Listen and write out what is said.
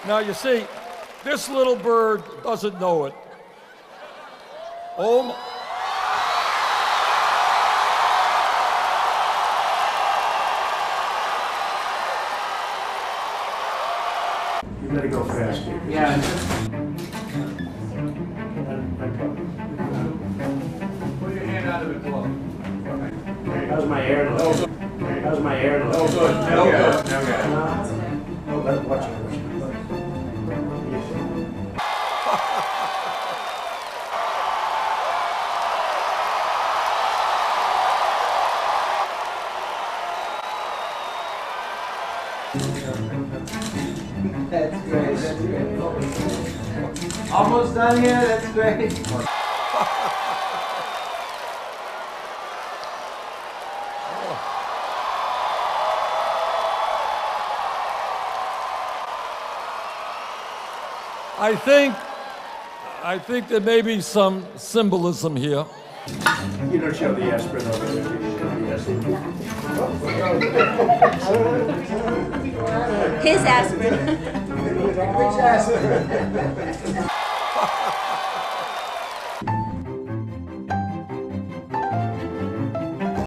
Now, you see, this little bird doesn't know it. Oh, You gotta go faster. Yeah. Put your hand out of the glove. How's my hair look? How's my hair look? Oh, good. Now good. Now good. Watch it. That's great, that's great. Almost done here, that's great. I think there may be some symbolism here. You don't show the aspirin over there. You show the aspirin. His aspirin. Which aspirin?